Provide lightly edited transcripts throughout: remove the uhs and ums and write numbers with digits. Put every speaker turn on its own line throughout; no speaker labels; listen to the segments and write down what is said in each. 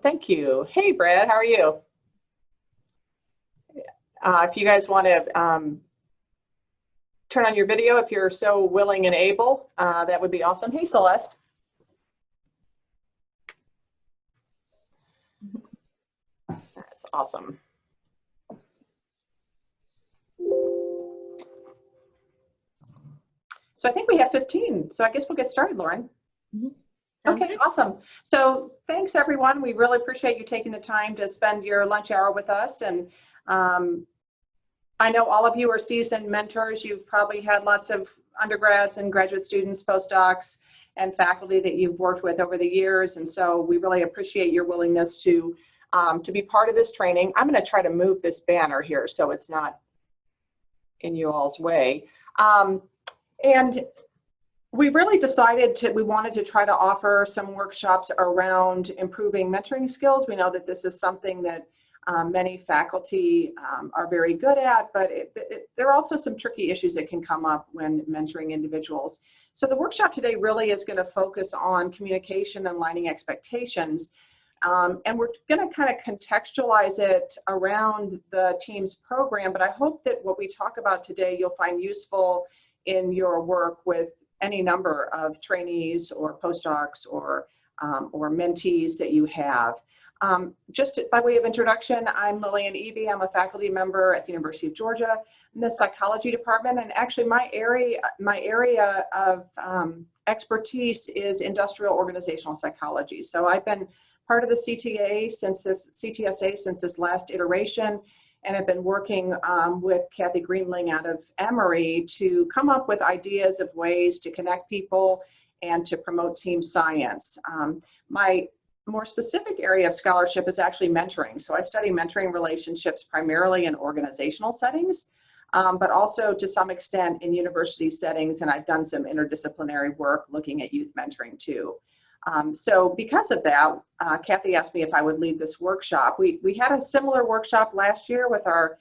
Thank you. Hey, Brad, how are you? If you guys want to turn on your video, if you're so willing and able, that would be awesome. Hey, Celeste. That's awesome. So I think we have 15. So I guess we'll get started, Lauren. Okay, awesome. So thanks, everyone. We really appreciate you taking the time to spend your lunch hour with us. And I know all of you are seasoned mentors. You've probably had lots of undergrads and graduate students, postdocs, and faculty that you've worked with over the years. And so we really appreciate your willingness to be part of this training. I'm going to try to move this banner here so it's not in you all's way. And we really decided we wanted to try to offer some workshops around improving mentoring skills. We know that this is something that many faculty are very good at, but there are also some tricky issues that can come up when mentoring individuals. So the workshop today really is going to focus on communication and aligning expectations. And we're going to kind of contextualize it around the team's program, but I hope that what we talk about today you'll find useful in your work with any number of trainees or postdocs or mentees that you have. Just by way of introduction, I'm Lillian Evie. I'm a faculty member at the University of Georgia in the psychology department, and actually my area of expertise is industrial organizational psychology. So I've been part of the CTSA since this last iteration, and I've been working with Kathy Greenling out of Emory to come up with ideas of ways to connect people and to promote team science. My more specific area of scholarship is actually mentoring. So I study mentoring relationships primarily in organizational settings, but also to some extent in university settings, and I've done some interdisciplinary work looking at youth mentoring too. So because of that, Kathy asked me if I would lead this workshop. We had a similar workshop last year with our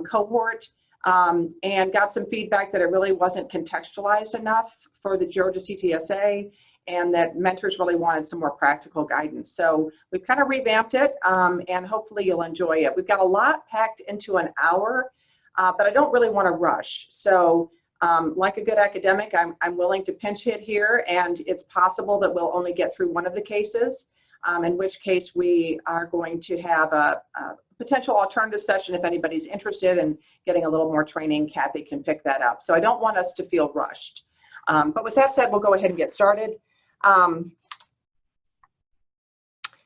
cohort and got some feedback that it really wasn't contextualized enough for the Georgia CTSA and that mentors really wanted some more practical guidance. So we've kind of revamped it and hopefully you'll enjoy it. We've got a lot packed into an hour, but I don't really want to rush. So like a good academic, I'm willing to pinch hit here, and it's possible that we'll only get through one of the cases, in which case we are going to have a potential alternative session. If anybody's interested in getting a little more training, Kathy can pick that up. So I don't want us to feel rushed. But with that said, we'll go ahead and get started.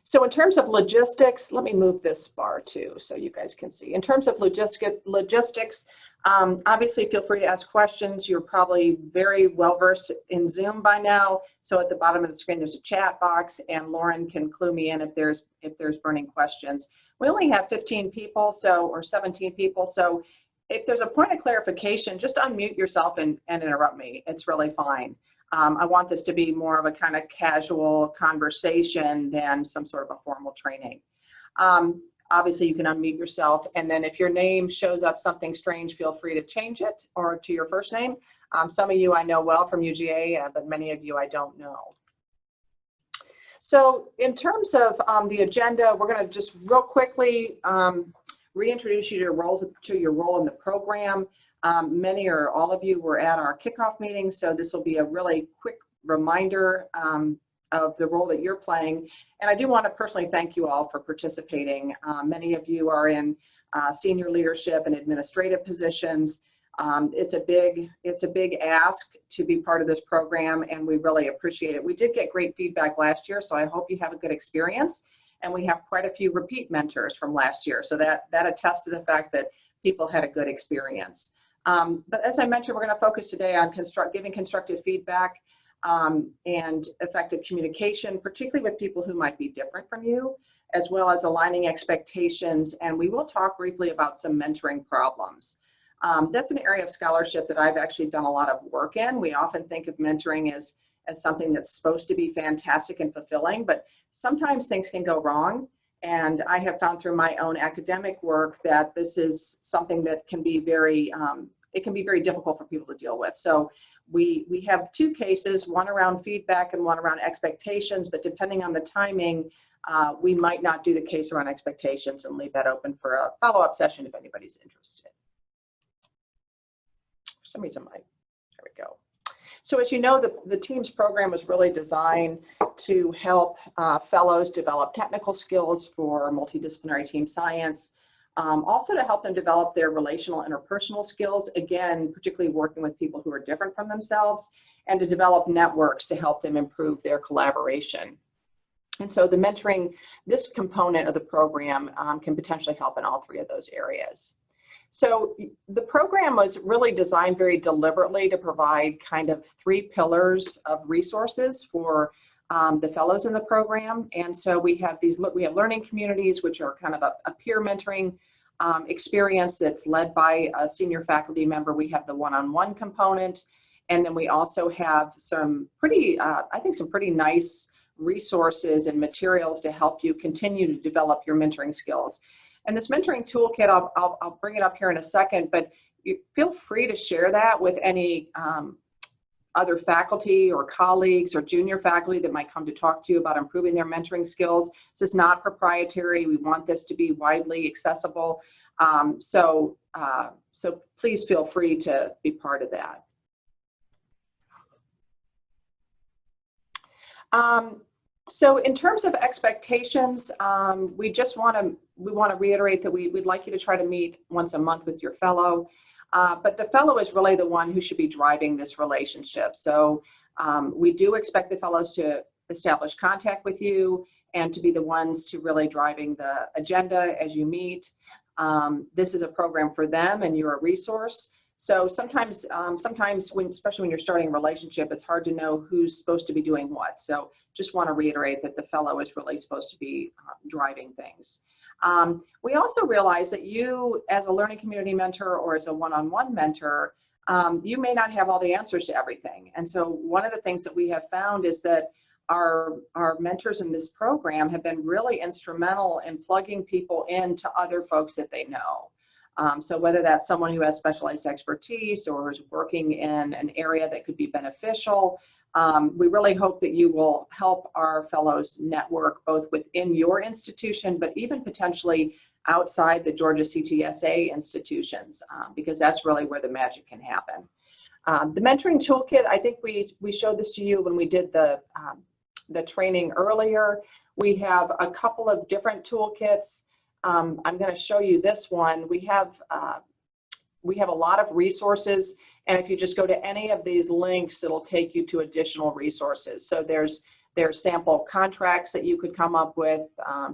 So in terms of logistics, let me move this bar too so you guys can see. In terms of logistics, obviously feel free to ask questions. You're probably very well versed in Zoom by now. So at the bottom of the screen, there's a chat box, and Lauren can clue me in if there's burning questions. We only have 15 people, or 17 people. So if there's a point of clarification, just unmute yourself and interrupt me. It's really fine. I want this to be more of a kind of casual conversation than some sort of a formal training. Obviously, you can unmute yourself, and then if your name shows up something strange, feel free to change it or to your first name. Some of you I know well from UGA, but many of you I don't know. So in terms of the agenda, we're going to just real quickly reintroduce you to your role in the program. Many or all of you were at our kickoff meeting, so this will be a really quick reminder of the role that you're playing. And I do want to personally thank you all for participating. Many of you are in senior leadership and administrative positions. It's a big ask to be part of this program, and we really appreciate it. We did get great feedback last year, so I hope you have a good experience. And we have quite a few repeat mentors from last year, so that attests to the fact that people had a good experience. But as I mentioned, we're going to focus today on giving constructive feedback and effective communication, particularly with people who might be different from you, as well as aligning expectations. And we will talk briefly about some mentoring problems. That's an area of scholarship that I've actually done a lot of work in. We often think of mentoring as something that's supposed to be fantastic and fulfilling, but sometimes things can go wrong. And I have found through my own academic work that this is something that can be very difficult for people to deal with. So we have two cases, one around feedback and one around expectations, but depending on the timing, we might not do the case around expectations and leave that open for a follow-up session if anybody's interested. For some reason, there we go. So as you know, the TEAMS program was really designed to help fellows develop technical skills for multidisciplinary team science, also to help them develop their relational interpersonal skills, again, particularly working with people who are different from themselves, and to develop networks to help them improve their collaboration. And so the mentoring, this component of the program can potentially help in all three of those areas. So the program was really designed very deliberately to provide kind of three pillars of resources for the fellows in the program. And so we have learning communities, which are kind of a peer mentoring experience that's led by a senior faculty member. We have the one-on-one component. And then we also have some pretty, I think some pretty nice resources and materials to help you continue to develop your mentoring skills. And this mentoring toolkit, I'll bring it up here in a second, but you feel free to share that with any other faculty or colleagues or junior faculty that might come to talk to you about improving their mentoring skills. This is not proprietary. We want this to be widely accessible. So please feel free to be part of that. So in terms of expectations, we want to reiterate that we'd like you to try to meet once a month with your fellow, but the fellow is really the one who should be driving this relationship. So we do expect the fellows to establish contact with you and to be the ones to really driving the agenda as you meet. This is a program for them and you're a resource. So sometimes, especially when you're starting a relationship, it's hard to know who's supposed to be doing what. So just want to reiterate that the fellow is really supposed to be driving things. We also realize that you, as a learning community mentor or as a one-on-one mentor, you may not have all the answers to everything. And so one of the things that we have found is that our mentors in this program have been really instrumental in plugging people into other folks that they know. So whether that's someone who has specialized expertise or is working in an area that could be beneficial, we really hope that you will help our fellows network both within your institution, but even potentially outside the Georgia CTSA institutions, because that's really where the magic can happen. The mentoring toolkit, I think we showed this to you when we did the training earlier. We have a couple of different toolkits. I'm going to show you this one. We have a lot of resources, and if you just go to any of these links, it'll take you to additional resources. So there's sample contracts that you could come up with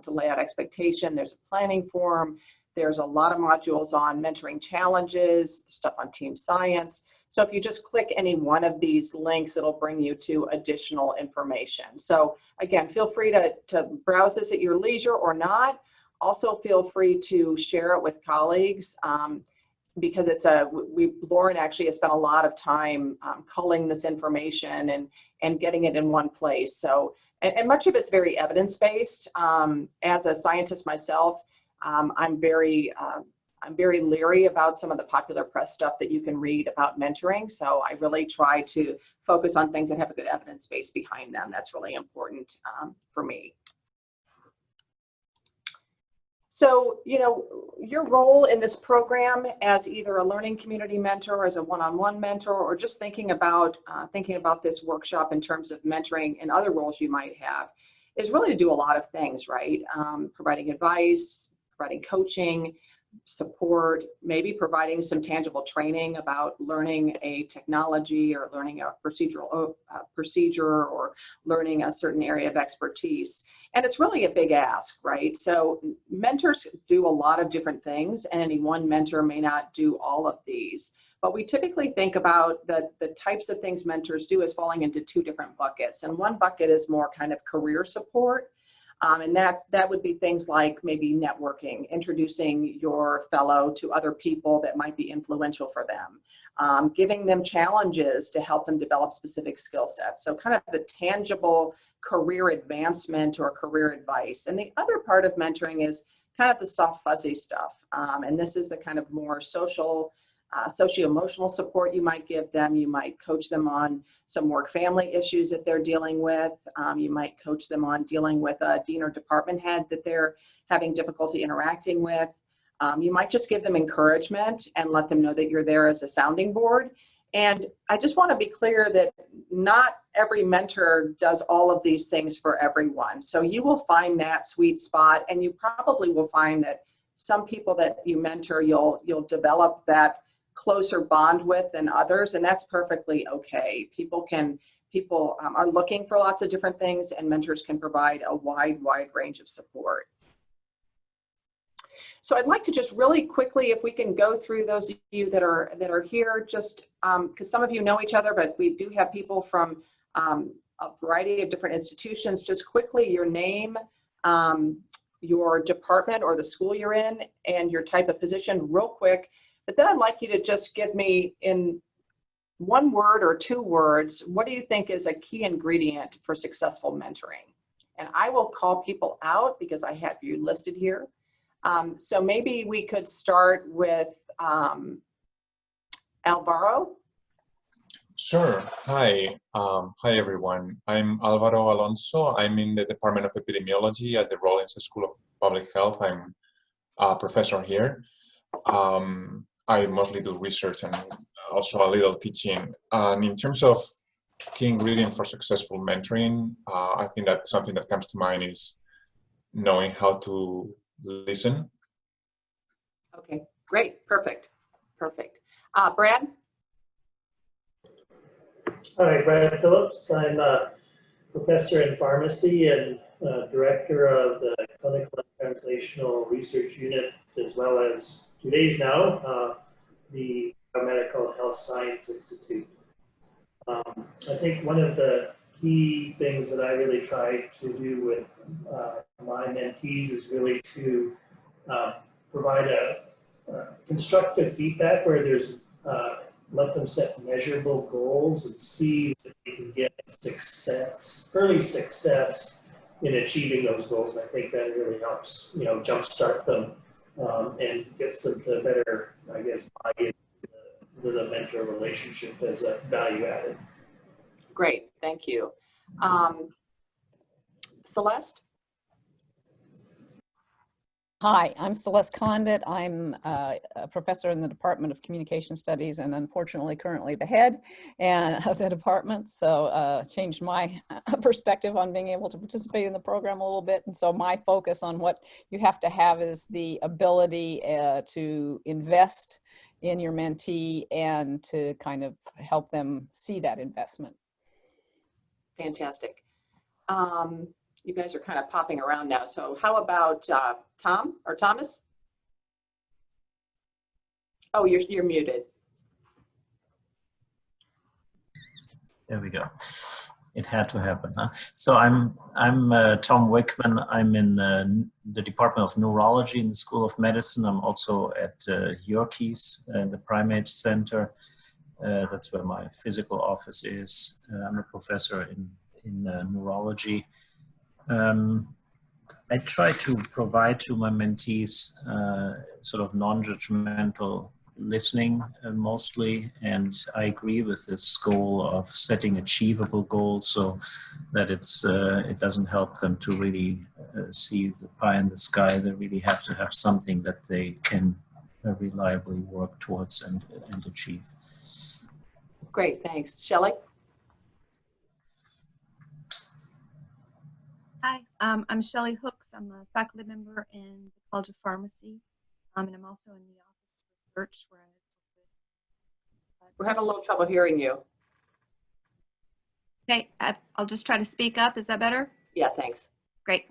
to lay out expectation. There's a planning form. There's a lot of modules on mentoring challenges, stuff on team science. So if you just click any one of these links, it'll bring you to additional information. So again, feel free to browse this at your leisure or not. Also feel free to share it with colleagues because Lauren actually has spent a lot of time culling this information and getting it in one place. So, and much of it's very evidence-based. As a scientist myself, I'm very leery about some of the popular press stuff that you can read about mentoring. So I really try to focus on things that have a good evidence base behind them. That's really important for me. So, you know, your role in this program as either a learning community mentor or as a one-on-one mentor, or just thinking about this workshop in terms of mentoring and other roles you might have, is really to do a lot of things, right? Providing advice, providing coaching, support, maybe providing some tangible training about learning a technology or learning a procedure or learning a certain area of expertise. And it's really a big ask, right? So mentors do a lot of different things, and any one mentor may not do all of these. But we typically think about the types of things mentors do as falling into two different buckets. And one bucket is more kind of career support. And that would be things like maybe networking, introducing your fellow to other people that might be influential for them, giving them challenges to help them develop specific skill sets. So kind of the tangible career advancement or career advice. And the other part of mentoring is kind of the soft, fuzzy stuff. And this is the kind of more social socio-emotional support you might give them. You might coach them on some work-family issues that they're dealing with. You might coach them on dealing with a dean or department head that they're having difficulty interacting with. You might just give them encouragement and let them know that you're there as a sounding board. And I just want to be clear that not every mentor does all of these things for everyone. So you will find that sweet spot, and you probably will find that some people that you mentor, you'll develop that closer bond with than others, and that's perfectly okay. People are looking for lots of different things, and mentors can provide a wide range of support. So I'd like to just really quickly, if we can go through those of you that are here, just because some of you know each other, but we do have people from a variety of different institutions. Just quickly, your name, your department or the school you're in, and your type of position real quick. But then I'd like you to just give me, in one word or two words, what do you think is a key ingredient for successful mentoring? And I will call people out because I have you listed here. So maybe we could start with Alvaro.
Sure. Hi. Hi, everyone. I'm Alvaro Alonso. I'm in the Department of Epidemiology at the Rollins School of Public Health. I'm a professor here. I mostly do research and also a little teaching. And in terms of key ingredient for successful mentoring, I think that something that comes to mind is knowing how to listen.
Okay, great, perfect. Brad?
Hi, Brad Phillips. I'm a professor in pharmacy and director of the Clinical and Translational Research Unit, as well as 2 days now, the Biomedical Health Science Institute. I think one of the key things that I really try to do with my mentees is really to provide a constructive feedback where there's let them set measurable goals and see if they can get early success in achieving those goals. And I think that really helps, jumpstart them and gets them to better, I guess, buy into the mentor relationship as a value added.
Great, thank you. Celeste?
Hi, I'm Celeste Condit. I'm a professor in the Department of Communication Studies and unfortunately currently the head of the department. So changed my perspective on being able to participate in the program a little bit. And so my focus on what you have to have is the ability to invest in your mentee and to kind of help them see that investment.
Fantastic. You guys are kind of popping around now. So how about Tom or Thomas? Oh, you're muted.
There we go. It had to happen, huh? So I'm Tom Wickman. I'm in the Department of Neurology in the School of Medicine. I'm also at Yorkies, the Primate Center. That's where my physical office is. I'm a professor in neurology. I try to provide to my mentees sort of non-judgmental listening mostly, and I agree with this goal of setting achievable goals so that it doesn't help them to really see the pie in the sky. They really have to have something that they can reliably work towards and achieve.
Great, thanks. Shelley?
Hi, I'm Shelley Hooks. I'm a faculty member in the College of Pharmacy, and I'm also in the Office of Research where
We're having a little trouble hearing you.
Okay, I'll just try to speak up. Is that better?
Yeah, thanks.
Great.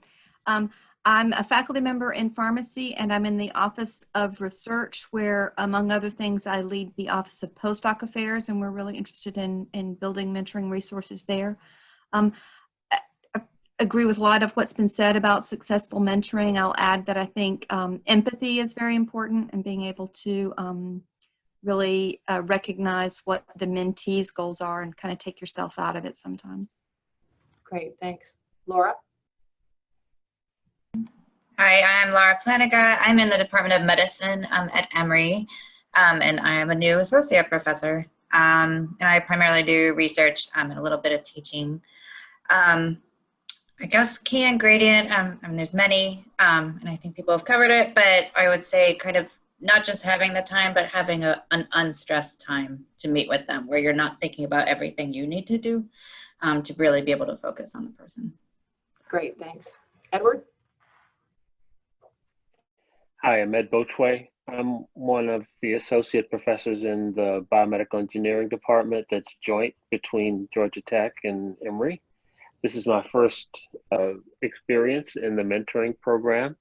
I'm a faculty member in pharmacy, and I'm in the Office of Research where, among other things, I lead the Office of Postdoc Affairs, and we're really interested in building mentoring resources there. Agree with a lot of what's been said about successful mentoring. I'll add that I think empathy is very important and being able to really recognize what the mentee's goals are and kind of take yourself out of it sometimes.
Great, thanks. Laura?
Hi, I'm Laura Planiga. I'm in the Department of Medicine at Emory. and I am a new associate professor. And I primarily do research and a little bit of teaching. I guess key ingredient, I mean, there's many, and I think people have covered it, but I would say kind of not just having the time, but having an unstressed time to meet with them where you're not thinking about everything you need to do to really be able to focus on the person.
Great, thanks. Edward?
Hi, I'm Ed Bochway. I'm one of the associate professors in the biomedical engineering department that's joint between Georgia Tech and Emory. This is my first experience in the mentoring program.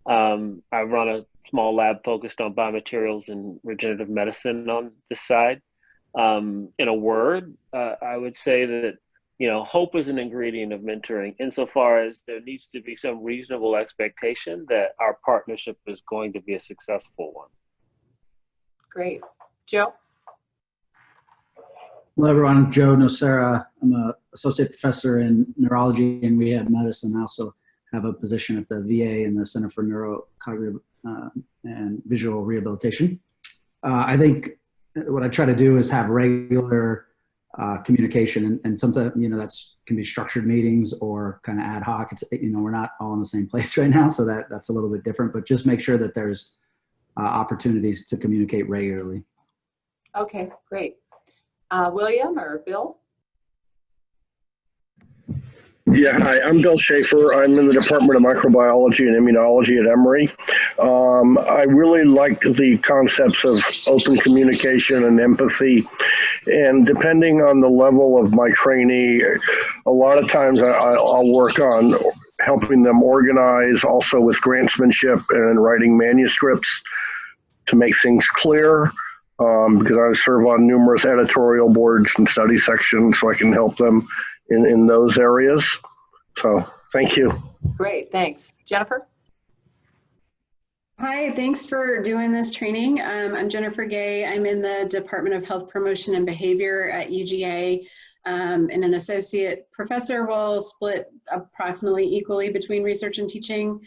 I run a small lab focused on biomaterials and regenerative medicine on this side. In a word, I would say that hope is an ingredient of mentoring insofar as there needs to be some reasonable expectation that our partnership is going to be a successful one.
Great. Joe?
Hello, everyone. I'm Joe Nocera. I'm an associate professor in neurology and rehab medicine. I also have a position at the VA in the Center for Neurocognitive and Visual Rehabilitation. I think what I try to do is have regular communication, and sometimes that's can be structured meetings or kind of ad hoc. It's we're not all in the same place right now, so that's a little bit different. But just make sure that there's opportunities to communicate regularly.
Okay, great. William or Bill?
Yeah, hi, I'm Bill Schaefer. I'm in the Department of Microbiology and Immunology at Emory. I really like the concepts of open communication and empathy. And depending on the level of my trainee, a lot of times I'll work on helping them organize, also with grantsmanship and writing manuscripts to make things clear. Because I serve on numerous editorial boards and study sections, so I can help them in those areas. So thank you.
Great, thanks. Jennifer?
Hi, thanks for doing this training. I'm Jennifer Gay. I'm in the Department of Health Promotion and Behavior at UGA, in an associate professor role split approximately equally between research and teaching.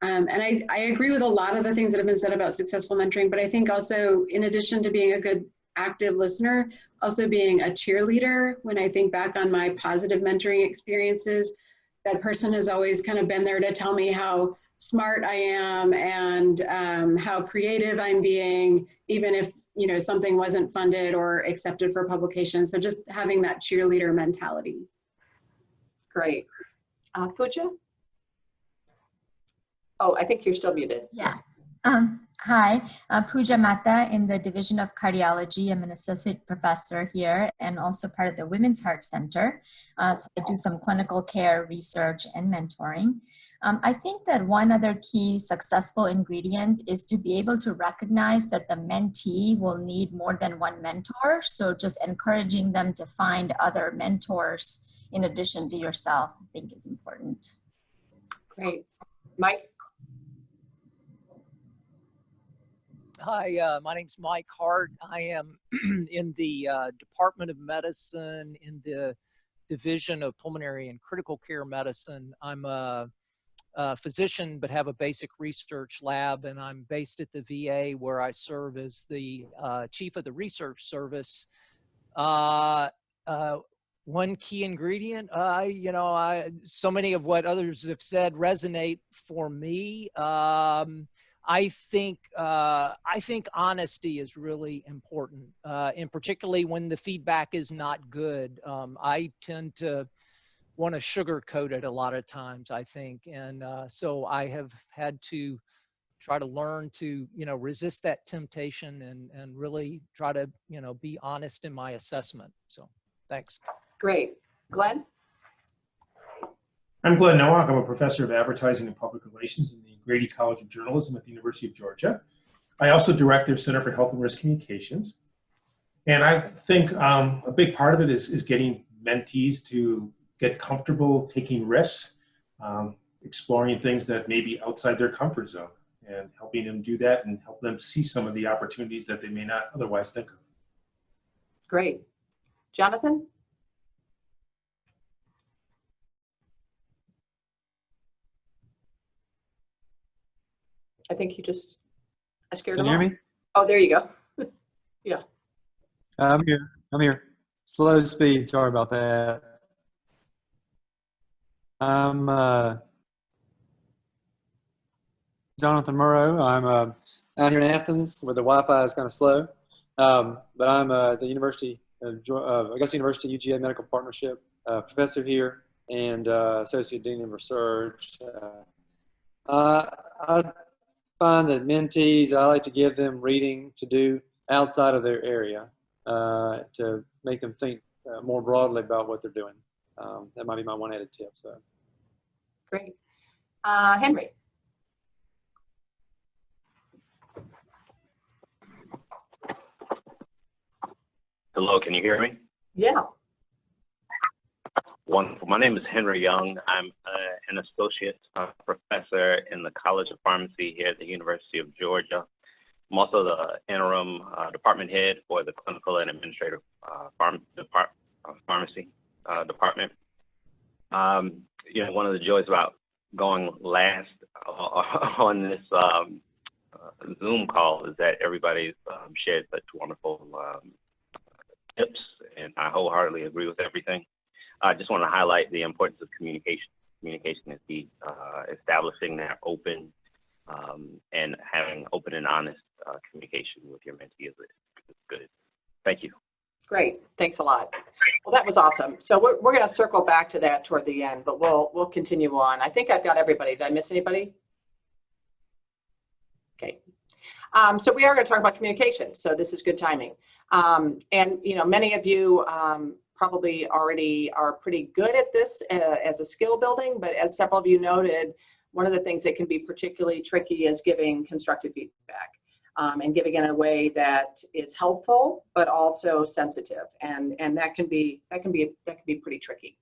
And I agree with a lot of the things that have been said about successful mentoring, but I think also in addition to being a good active listener, also being a cheerleader. When I think back on my positive mentoring experiences, that person has always kind of been there to tell me how smart I am and how creative I'm being, even if something wasn't funded or accepted for publication. So just having that cheerleader mentality.
Great. Pooja? Oh, I think you're still muted.
Yeah. Hi, Pooja Mehta in the Division of Cardiology. I'm an associate professor here and also part of the Women's Heart Center. So I do some clinical care research and mentoring. I think that one other key successful ingredient is to be able to recognize that the mentee will need more than one mentor. So just encouraging them to find other mentors in addition to yourself, I think is important.
Great. Mike?
Hi, my name's Mike Hart. I am in the Department of Medicine in the Division of Pulmonary and Critical Care Medicine. I'm a physician, but have a basic research lab, and I'm based at the VA where I serve as the chief of the research service. One key ingredient, so many of what others have said resonate for me. I think honesty is really important, and particularly when the feedback is not good. I tend to want to sugarcoat it a lot of times, I think, and so I have had to try to learn to resist that temptation and really try to be honest in my assessment. So, thanks.
Great. Glenn?
I'm Glenn Nowak. I'm a professor of advertising and public relations in the Grady College of Journalism at the University of Georgia. I also direct their Center for Health and Risk Communications. And I think a big part of it is getting mentees to get comfortable taking risks, exploring things that may be outside their comfort zone, and helping them do that and help them see some of the opportunities that they may not otherwise think of.
Great. Jonathan? I think you just, I scared him off.
Can you hear me?
Oh, there you go. Yeah.
I'm here. I'm here. Slow speed. Sorry about that. I'm Jonathan Murrow. I'm out here in Athens where the Wi-Fi is kind of slow. But I'm at the University of Augusta University UGA Medical Partnership professor here and Associate Dean of Research. I find that mentees, I like to give them reading to do outside of their area to make them think more broadly about what they're doing. That might be my one added tip. So,
Great. Henry.
Hello, can you hear me?
Yeah.
Wonderful. My name is Henry Young. I'm an associate professor in the College of Pharmacy here at the University of Georgia. I'm also the interim department head for the Clinical and Administrative Pharmacy Department. You know, one of the joys about going last on this Zoom call is that everybody shared such wonderful tips, and I wholeheartedly agree with everything. I just want to highlight the importance of communication. Communication is key. Establishing that open and having open and honest communication with your mentee is good. Thank you.
Great. Thanks a lot. Well, that was awesome. So we're going to circle back to that toward the end, but we'll continue on. I think I've got everybody. Did I miss anybody? Okay. So we are going to talk about communication. So this is good timing. And, you know, many of you probably already are pretty good at this as a skill building, but as several of you noted, one of the things that can be particularly tricky is giving constructive feedback and giving it in a way that is helpful, but also sensitive. And that can be pretty tricky.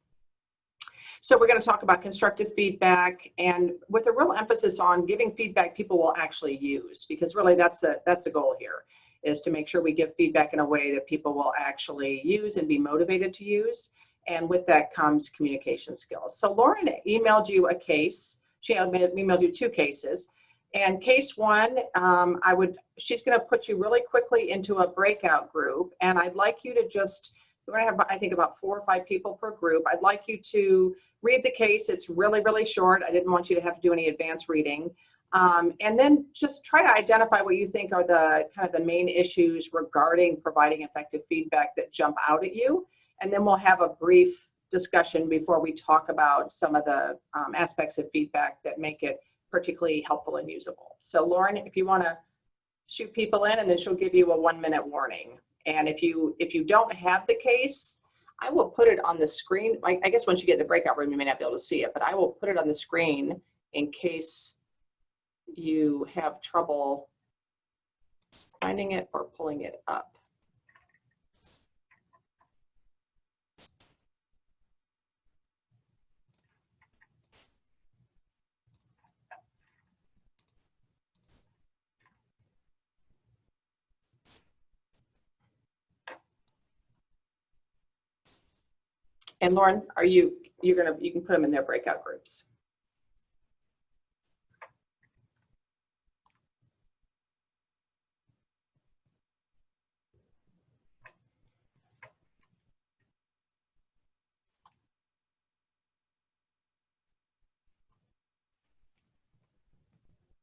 So we're going to talk about constructive feedback, and with a real emphasis on giving feedback people will actually use, because really that's the goal here, is to make sure we give feedback in a way that people will actually use and be motivated to use. And with that comes communication skills. So Lauren emailed you a case. She emailed you 2 cases. And case 1, she's going to put you really quickly into a breakout group. And I'd like you to we're going to have, I think, about 4 or 5 people per group. I'd like you to read the case. It's really, really short. I didn't want you to have to do any advanced reading. And then just try to identify what you think are the kind of the main issues regarding providing effective feedback that jump out at you. And then we'll have a brief discussion before we talk about some of the aspects of feedback that make it particularly helpful and usable. So Lauren, if you want to shoot people in, and then she'll give you a 1-minute warning. And if you don't have the case, I will put it on the screen. I guess once you get in the breakout room, you may not be able to see it, but I will put it on the screen in case you have trouble finding it or pulling it up. And Lauren, you can put them in their breakout groups.